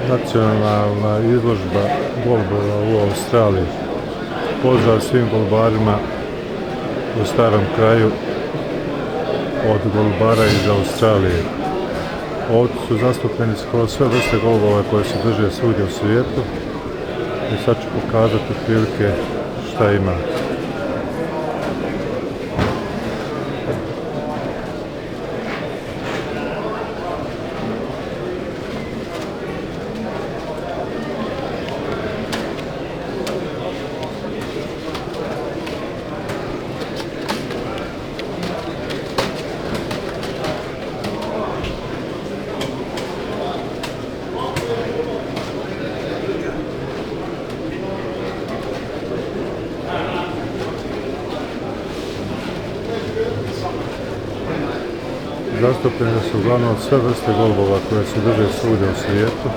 Nacionalna izložba golbova u Australiji. Pozdrav svim golbarima u Starom kraju od golbara iz Australije. Ovdje su zastupljeni skoro sve vrste golbova koje se drže svugdje u svijetu i sad ću pokazati prilike šta ima. Zastupljene su uglavnom sve vrste golbova koje se drže svugdje u svijetu.